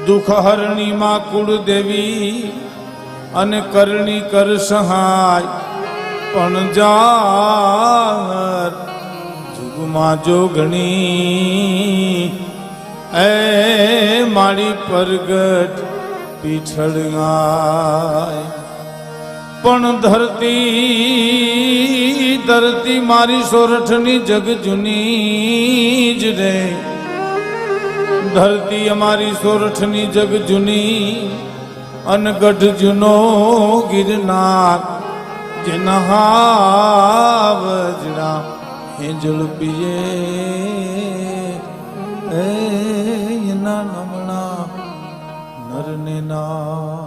દુઃખ હરણી માં કુળદેવી અને કરણી કર સહાય પણ જાર જુગમાં જોગણી એ મારી પરગટ પીછળ ગાય પણ ધરતી મારી સોરઠની જગ જૂની જ રે ધરતી અમારી સોરઠની જગ જૂની અનગઢ જૂનો ગિરનાર જેના હાવજડા હેંજળ પીએ એના નમણા નરને ના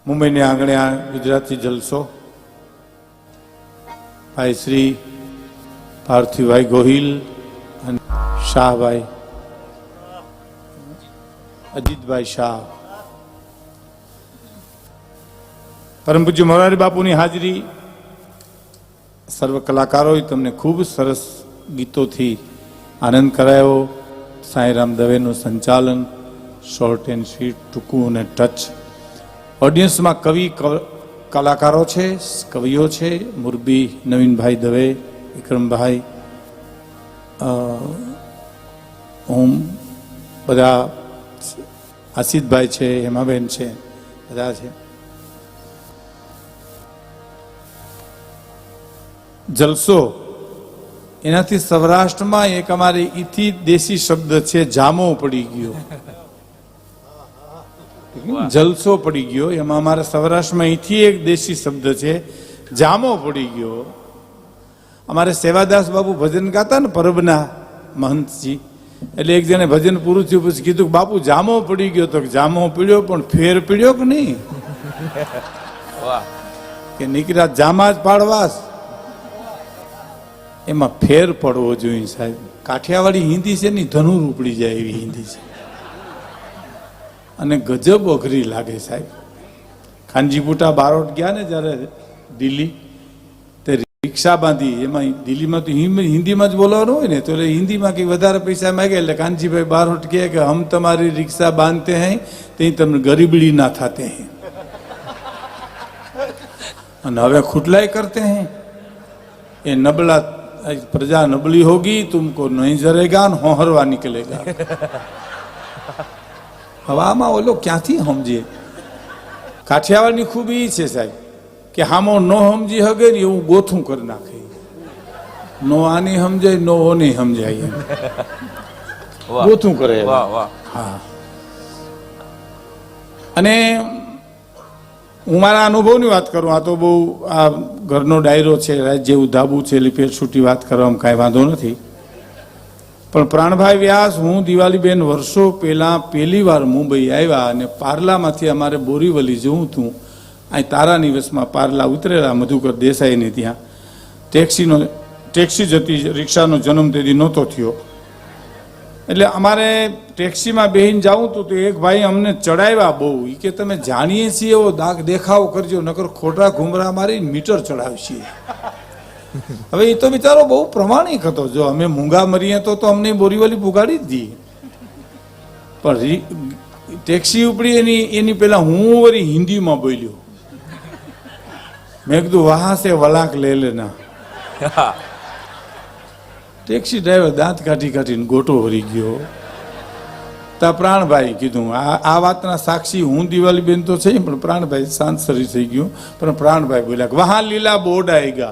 મુંબઈને આંગણે આ ગુજરાતી જલસો ભાઈ શ્રી પાર્થિવભાઈ ગોહિલ અને શાહભાઈ અજીતભાઈ શાહ પરમ પૂજ્ય મોરારી બાપુની હાજરી સર્વ કલાકારોએ તમને ખૂબ સરસ ગીતોથી આનંદ કરાયો. સાંઈરામ દવેનું સંચાલન, શોર્ટ એન્ડ સ્વીટ, ટૂંકું અને ટચ. ઓડિયન્સમાં કવિ કલાકારો છે, કવિઓ છે, મુરબી નવીનભાઈ દવે, વિક્રમભાઈ, ઓમ, બધા આસિતભાઈ છે, હેમાબેન છે, બધા છે. જલસો એનાથી સૌરાષ્ટ્રમાં એક અમારે ઈથી દેશી શબ્દ છે, જામો પડી ગયો. જલસો પડી ગયો એમાં અમારા સૌરાષ્ટ્રમાં અહીંથી એક દેશી શબ્દ છે, જામો પડી ગયો. અમારે સેવાદાસ બાપુ ભજન ગાતા ને પરબના મહંતજી, એટલે એક જણે ભજન પૂરું થયું પછી કીધું બાપુ જામો પડી ગયો. તો જામો પીડ્યો પણ ફેર પીડ્યો કે નહીં કે નીકળ્યા જામા જ પાડવાસ, એમાં ફેર પડવો જોઈએ સાહેબ. કાઠિયાવાડી હિન્દી છે ને ધનુર ઉપડી જાય એવી હિન્દી છે અને ગજબ અઘરી લાગે સાહેબ. ખાનજીપુટા બારોટ ગયા ને જ્યારે દિલ્હી, તે રિક્ષા બાંધી, એમાં દિલ્હીમાં તો હિન્દીમાં જ બોલવાનું હોય ને, તો એટલે હિન્દીમાં કંઈક વધારે પૈસા માગે એટલે કાનજીભાઈ બારોટ કહે કે હમ તમારી રિક્ષા બાંધતે હૈ તે તમને ગરીબડી ના થાતે હૈ અને હવે खुटलाई करते हैं. ये नबला प्रजा नबली होगी, तुमको नहीं जरेगा, होहरवा निकलेगा. હવે આમાં ઓલો ક્યાંથી સમજે? કાઠિયાવાડની ખૂબી છે સાહેબ કે હામો નો સમજી હગે ને એવું ગોથું કરી નાખે. નો આની સમજાય, નો ઓની સમજાય, ગોથું કરે. હા. અને હું મારા અનુભવની વાત કરું, આ તો બહુ આ ઘરનો ડાયરો છે, જેવું ધાબુ છે, લીપેટ છૂટી વાત કરવામાં કાંઈ વાંધો નથી. પણ પ્રાણભાઈ વ્યાસ, હું દિવાળીબેન વર્ષો પહેલા પહેલી વાર મુંબઈ આવ્યા અને પાર્લામાંથી અમારે બોરીવલી જવું હતું. અહીં તારા નિવાસમાં પાર્લા ઉતરેલા મધુકર દેસાઈની ત્યાં. ટેક્સી જતી, રિક્ષાનો જન્મ તેથી નહોતો થયો. એટલે અમારે ટેક્સીમાં બેહીને જવું હતું તો એક ભાઈ અમને ચડાવ્યા બહુ. એ કે તમે જાણીએ છીએ એવો દાગ દેખાવ કરજો, નકર ખોટા ઘુમરા મારી મીટર ચડાવશીએ. હવે એ તો બિચારો બહુ પ્રમાણિક હતો. જો અમે મૂંગા મરીએ તો અમને બોરીવલી પુગાડી જ દઈએ, પણ ટેક્સી ઉપડી એની પેલા હું વળી હિન્દીમાં બોલ્યો. મેં કીધું વહાં સે વલાક લે લેના. ટેક્સી ડ્રાઈવર દાંત કાઢીને ગોટો ભરી ગયો. તા પ્રાણભાઈ કીધું આ વાતના સાક્ષી હું દિવાળીબેન તો છે, પણ પ્રાણભાઈ શાંતસરી થઈ ગયું. પણ પ્રાણભાઈ બોલ્યા વહાં લીલા બોર્ડ આएगा.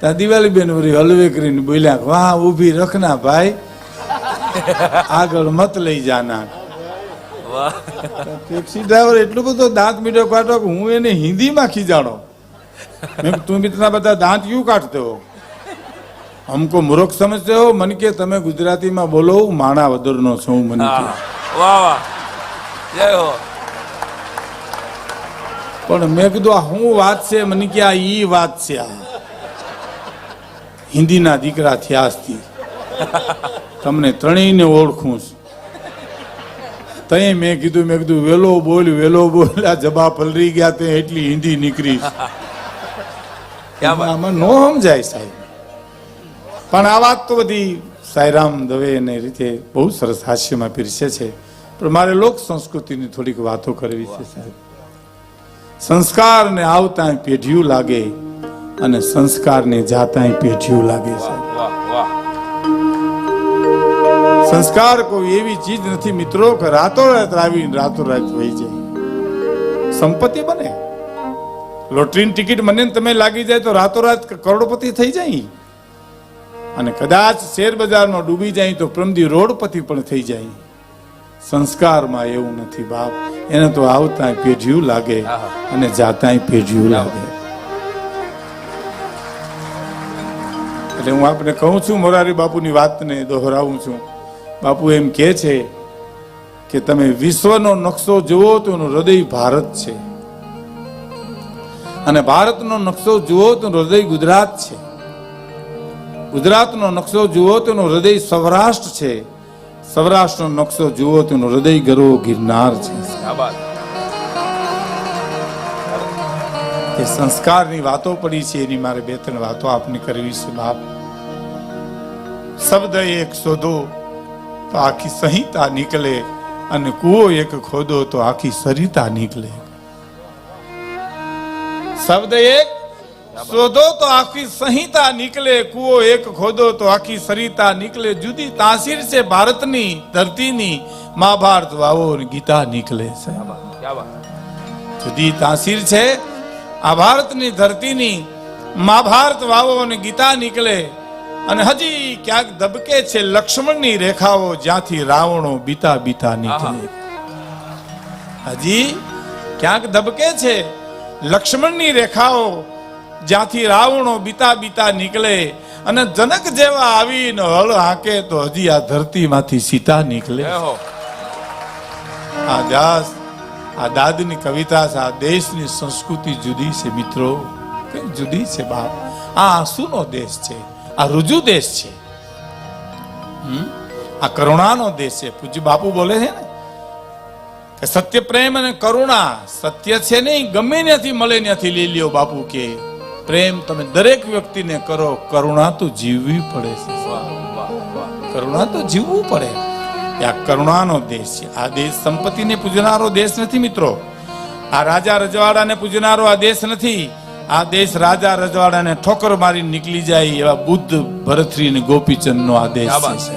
ત્યાં દિવાળીબેન વળી હલવે કરીને બોલ્યા વાહ ઊભી રખના ભાઈ, આગળ મત લઈ જાના. ટેક્સી ડ્રાઈવર એટલું બધો દાંત મીઠો કાઢો કે હું એને હિન્દીમાં ખીજાણો. મેં તું ઇतना બધા દાંત ક્યું કાઢતે હો, हमको मूर्ख समझते हो? मन के તમે ગુજરાતીમાં બોલો, માણા વદરનો છું મને. વાહ વાહ, જય હો. પણ મેં કીધું આ શું વાત છે? મને કે આ ઈ વાત છે, આ હિન્દીના દીકરા થયાસથી તમને ત્રણેયને ઓળખું છું. તઈ મેં કીધું વેલો બોલ, આ જબા પલરી ગયા તે એટલી હિન્દી નીકળી. આમાં નો સમજાય સાહેબ. પણ આ વાત તો બધી સાંઈરામ દવે ને રીતે બહુ સરસ હાસ્યમાં પીરસે છે, પણ મારે લોક સંસ્કૃતિની થોડીક વાતો કરવી છે સાહેબ. સંસ્કારને આવતા પેઢિયું લાગે અને સંસ્કારને જાતા પેઢિયું લાગે છે. સંસ્કાર કોઈ એવી ચીજ નથી મિત્રો કે રાતોરાત આવીને રાતોરાત વહી જાય. સંપત્તિ બને, લોટરીની ટિકિટ મને તમે લાગી જાય તો રાતોરાત કરોડપતિ થઈ જાય, અને કદાચ શેર બજારમાં ડૂબી જાય તો પ્રમદી રોડપતિ પણ થઈ જાય. સંસ્કારમાં એવું નથી બાપ, એને તો આવતા પેઢિયું લાગે અને જાતા પેઢિયું લાગે. એટલે હું આપને કહું છું, મોરારી બાપુની વાતને દોહરાવું છું. બાપુ એમ કહે છે કે તમે વિશ્વનો નકશો જુઓ તો એનું હૃદય ભારત છે, અને ભારતનો નકશો જુઓ તો હૃદય ગુજરાત છે, ગુજરાતનો નકશો જુઓ તો એનું હૃદય સૌરાષ્ટ્ર છે, સૌરાષ્ટ્રનો નકશો જુઓ તો એનું હૃદય ગરો ગિરનાર છે. એ સંસ્કારની વાતો પડી છે, એની મારે બે ત્રણ વાતો આપને કરવી છે બાપ. શબ્દ એક શોધો તો આખી સંહિતા નીકળે, અને કૂવો એક ખોદો તો આખી સરિતા નીકળે. શબ્દ એક શોધો તો આખી સંહિતા નીકળે, કૂવો એક ખોદો તો આખી સરિતા નીકળે. જુદી તાસીર છે ભારતની ધરતીની, મહાભારત વાવો ને ગીતા નીકળે છે. જુદી તાસીર છે આ ભારતની ધરતીની, મહાભારત વાવો અને ગીતા નીકળે. અને હજી ક્યાંક દબકે છે લક્ષ્મણની રેખાઓ, જ્યાંથી રાવણો બીતા બીતા નીકળે. હજી ક્યાંક દબકે છે લક્ષ્મણની રેખાઓ, જ્યાંથી રાવણો બીતા બીતા નીકળે. અને જનક જેવા આવીને હળ હાકે તો હજી આ ધરતીમાંથી સીતા નીકળે. આ દાસ, આ દાદની કવિતા છે. આ દેશની સંસ્કૃતિ જુદી છે મિત્રો, કઈ જુદી છે બાપ. આ આંસુનો દેશ છે, આ રુજુ દેશ છે, આ કરુણાનો દેશ છે. પૂજ્ય બાપુ બોલે છે ને કે સત્ય, પ્રેમ અને કરુણા સત્ય છે નહીં, ગમે ત્યાંથી મળે ત્યાંથી લઈ લ્યો. બાપુ કે પ્રેમ તમે દરેક વ્યક્તિને કરો, કરુણા તો જીવવી પડે છે, કરુણા તો જીવવું પડે. આ કરુણાનો દેશ છે. આ દેશ સંપત્તિને પૂજનારો દેશ નથી મિત્રો. આ રાજા રજવાડાને પૂજનારો આ દેશ નથી. આ દેશ રાજા રજવાડાને ઠોકર મારી નીકળી જાય એવા બુદ્ધ, ભરતરી અને ગોપીચંદનો આ દેશ છે.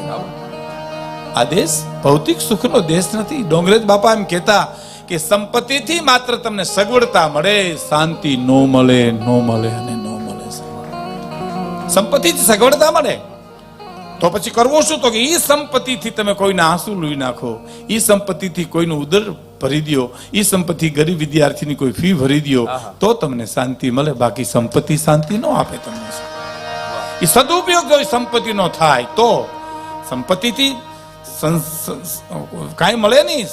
આ દેશ ભૌતિક સુખનો દેશ નથી. ડોંગરેજ બાપા એમ કહેતા કે સંપત્તિથી માત્ર તમને સગવડતા મળે, શાંતિ નો મળે, નો મળે અને નો મળે. સંપત્તિથી સગવડતા મળે તો પછી કરવું શું? તો કે ઈ સંપત્તિથી તમે કોઈના આંસુ લૂઈ નાખો, ઈ સંપત્તિથી કોઈનું ઉદર ભરી દો, ઈ સંપત્તિ ગરીબ વિદ્યાર્થીની કોઈ ફી ભરી દો તો તમને શાંતિ મળે. બાકી સંપત્તિ શાંતિ ન આપે તમને. એ સદુપયોગ જો સંપત્તિનો થાય તો સંપત્તિથી કાંઈ મળે નહીં,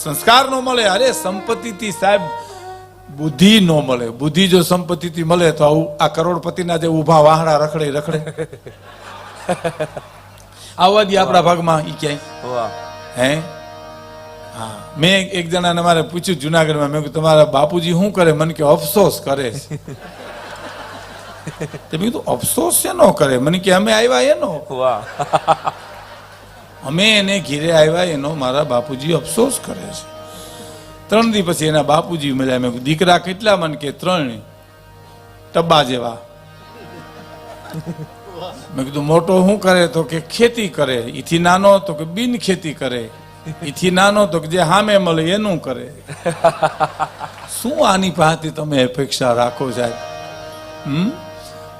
સંસ્કાર નો મળે. અરે સંપત્તિથી સાહેબ બુદ્ધિ ન મળે. બુદ્ધિ જો સંપત્તિથી મળે તો આ કરોડપતિના જે ઉભા વાહડા રખડે રખડે આવવા દે આપણા ભાગમાં ઈ ક્યાંય હે. હા, મેં એક જણાને મારે પૂછ્યું જુનાગઢમાં, મેં કીધું તમારા બાપુજી શું કરે? મને કે અફસોસ કરે છે. મેં કીધું અફસોસ છે નો કરે? મને કે અમે આવ્યા એનો, અમે એને ઘીરે આવ્યા એનો મારા બાપુજી અફસોસ કરે છે. 3 દી પછી એના બાપુજી મળ્યા. મેં કીધું દીકરા કેટલા? મને કે 3 ટબ્બા જેવા. મેં કીધું મોટો શું કરે? તો કે ખેતી કરે. ઈથી નાનો તો કે બિન ખેતી કરે. ઈથી નાનો તો કે જે હામે મળે એનું કરે. શું આની પાસેથી તમે અપેક્ષા રાખો સાહેબ?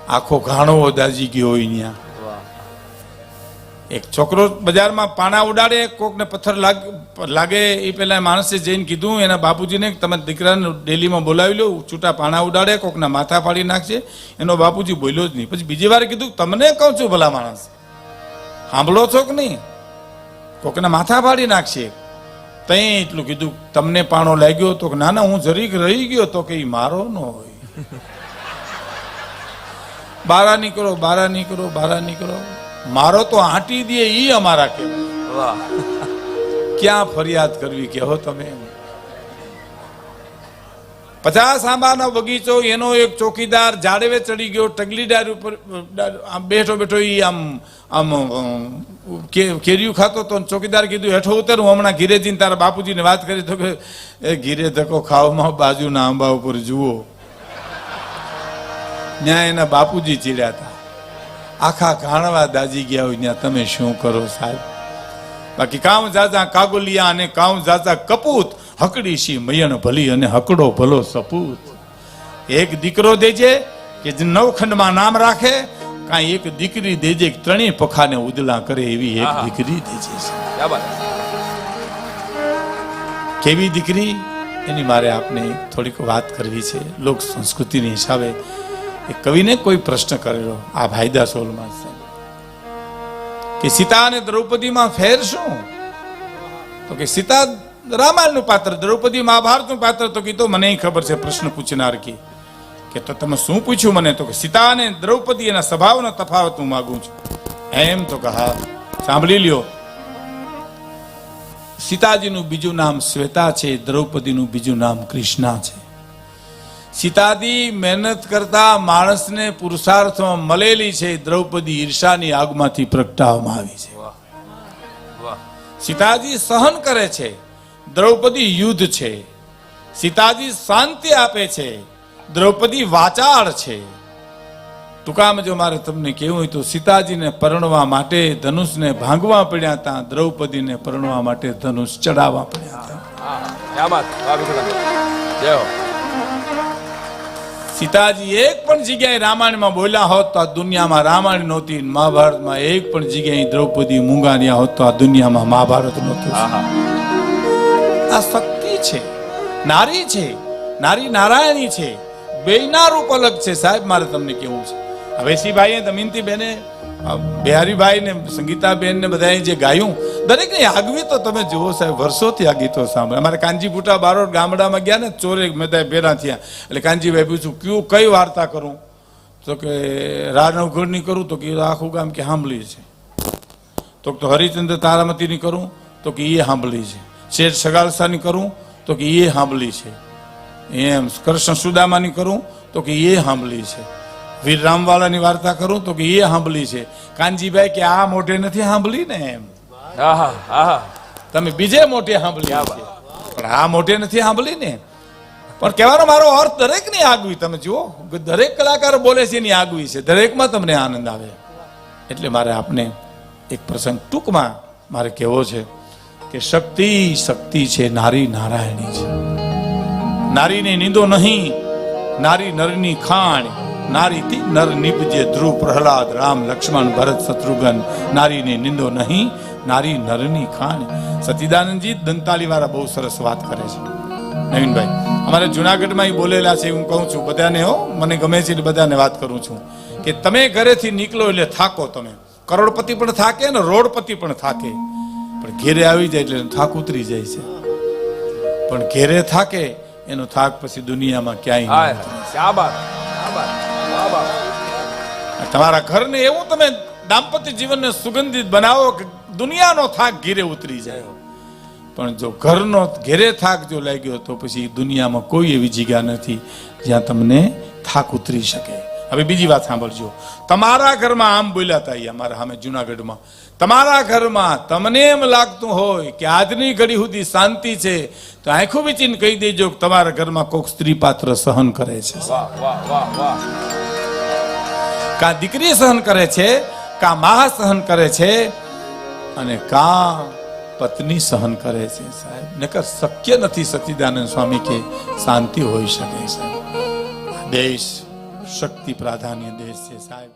આખો ઘાણો દાજી ગયો હોય ત્યાં. એક છોકરો બજારમાં પાણા ઉડાડે, કોકને પથ્થર લાગે, એ પેલા માણસે જઈને કીધું એના બાપુજીને તમે દીકરાને ડેલીમાં બોલાવી લો, છૂટા પાણા ઉડાડે, કોકના માથા ફાડી નાખશે. એનો બાપુજી બોલ્યો જ નહીં. પછી બીજી વાર કીધું તમને કહું છું ભલા માણસ, સાંભળો છો કે નહીં? કોકના માથા ફાડી નાખશે. તઈ એટલું કીધું તમને પાણો લાગ્યો? તો ના ના હું જરીક રહી ગયો. તો કે મારો ન હોય. બારા નીકળો, બારા નીકળો, બારા નીકળો. મારો તો આંટી દે ઈ અમારા કે ક્યાં ફરિયાદ કરવી કહો તમે? 50 આંબાનો બગીચો, એનો એક ચોકીદાર ઝાડવે ચડી ગયો, ટગલી ડાળ ઉપર આમ બેઠો બેઠો ઈ આમ આમ કેરીયું ખાતો તો ચોકીદાર કીધું હેઠો ઉતર, હું હમણાં ઘીરે જઈને તારા બાપુજીને વાત કરી. તો કે એ ઘીરે ધક્કો ખાવામાં બાજુના આંબા ઉપર જુઓ. ત્યાં એના બાપુજી ચીડ્યા હતા. આખા ઘાણવા દાજી ગયા હોય ત્યાં તમે શું કરો સાહેબ? બાકી કામ જાજા કાગુલિયા અને કામ જાજા કપૂત, હકડી સી મયણ ભલી અને હકડો ભલો સપૂત. એક દીકરો દેજે કે જે 9 ખંડમાં નામ રાખે, કાંઈ એક દીકરી દેજે કે 3 પખાને ઉદલા કરે, એવી એક દીકરી દેજે. કેવી દીકરી એની મારે આપને થોડીક વાત કરવી છે. લોક સંસ્કૃતિની હિસાબે એ કવિને કોઈ પ્રશ્ન કરેલો આ ભાઈદાસ હોલમાં કે સીતા અને દ્રૌપદીમાં ફેર શું? તો કે સીતા રામાયણનું પાત્ર, દ્રૌપદી મહાભારતનું પાત્ર. તો કીધું મને ખબર છે પ્રશ્ન પૂછનાર કે તો તમે શું પૂછ્યું મને? તો કે સીતા અને દ્રૌપદી એના સ્વભાવનો તફાવત હું માગું છું. એમ તો કે હા સાંભળી લ્યો. સીતાજીનું બીજું નામ શ્વેતા છે, દ્રૌપદીનું બીજું નામ કૃષ્ણા છે. સીતાજી મહેનત કરતા માણસને પુરુષાર્થમાં મળેલી છે, દ્રૌપદી ઈર્ષાની આગમાંથી પ્રગટાવવામાં આવી છે. સીતાજી સહન કરે છે, દ્રૌપદી યુદ્ધ છે. સીતાજી શાંતિ આપે છે, દ્રૌપદી વાચાળ છે. ટૂંકામાં જો મારે તમને કહેવું હોય તો સીતાજીને પરણવા માટે ધનુષને ભાંગવા પડ્યા હતા, દ્રૌપદીને પરણવા માટે ધનુષ ચડાવવા પડ્યા હતા. સીતાજી એક પણ જગ્યાએ રામાયણમાં બોલ્યા હોત તો આ દુનિયામાં રામાયણ નહોતી, મહાભારતમાં એક પણ જગ્યાએ દ્રૌપદી મૂંગાન્યા હોત તો આ દુનિયામાં મહાભારત નહોતું. આ શક્તિ છે, નારી છે, નારી નારાયણી છે. બેયના રૂપ અલગ છે સાહેબ. મારે તમને કેવું છે, હવેશીભાઈએ, દમયંતીબેને, બિહારીભાઈ ને સંગીતાબેન ને બધાએ જે ગાયું, દરેકને આગવી તો તમે જુઓ સાહેબ, વર્ષોથી આ ગીતો સાંભળે. અમારે કાનજીભૂટા બારોટ ગામડામાં ગયા ને, ચોરે મેં ભેરા થયા. એટલે કાનજીભાઈ પૂછ્યું કઈ વાર્તા કરું? તો કે રાનવગઢની કરું? તો કે આખું ગામ કે સાંભળી છે. તો હરિચંદ્ર તારામતીની કરું? તો કે એ સાંભળી છે. શેઠ સગાલસાની કરું? તો કે એ સાંભળી છે. એમ કૃષ્ણ સુદામાની કરું? તો કે એ સાંભળી છે. વીર રામવાલાની વાર્તા કરું? તો કે એ સાંભળી છે. કાનજીભાઈ કે આ મોઢે નથી સાંભળી ને, એમ તમે બીજે મોઢે સાંભળી છે, પણ આ મોઢે નથી સાંભળી ને. પણ કહેવાનો મારો અર્થ દરેકની આગવી. તમે જુઓ દરેક કલાકારો બોલે છે એની આગવી છે, દરેકમાં તમને આનંદ આવે. એટલે મારે આપને એક પ્રસંગ ટૂંકમાં મારે કહેવો છે કે શક્તિ શક્તિ છે, નારી નારાયણી છે. નારીને નિંદો નહીં, નારી નરની ખાણ. નારીથી નર નિપજે, ધ્રુવ પ્રહલાદ રામ લક્ષ્મણ ભરત શત્રુઘ્ન. નારીને નિંદો નહીં, નારી નરની ખાણ. સતીદાનંદજી દંતાલી વાળા બહુ સરસ વાત કરે છે. નવીનભાઈ અમારે જુનાગઢમાં બોલેલા છે, હું કહું છું બધાને, હો મને ગમે છે બધાને વાત કરું છું કે તમે ઘરેથી નીકળો એટલે થાકો. તમે કરોડપતિ પણ થાકે ને રોડપતિ પણ થાકે, પણ ઘેરે આવી જાય એટલે થાક ઉતરી જાય છે. પણ ઘેરે થાકે એનો થાક પછી દુનિયામાં ક્યાંય. તમારા ઘરને એવું તમે દાંપત્ય જીવનને સુગંધિત બનાવો કે દુનિયાનો થાક ઘેરે ઉતરી જાય. પણ જો ઘરનો ઘેરે થાક જો લાગ્યો તો પછી દુનિયામાં કોઈ એવી જગ્યા નથી જ્યાં તમને થાક ઉતરી શકે. હવે બીજી વાત સાંભળજો. તમારા ઘરમાં આમ બોલ્યા હતા અમારા સામે જુનાગઢમાં, તમારા ઘરમાં તમને એમ લાગતું હોય કે આજની ઘડી સુધી શાંતિ છે તો આંખો વીચીને કહી દેજો કે તમારા ઘરમાં કોઈક સ્ત્રી પાત્ર સહન કરે છે. કા દીકરી સહન કરે છે, કા મા સહન કરે છે, અને કા પત્ની સહન કરે છે સાહેબ. નકર શક્ય નથી સચ્ચિદાનંદ સ્વામી કે શાંતિ હોઈ શકે સાહેબ. દેશ શક્તિ પ્રાધાન્ય દેશ છે સાહેબ.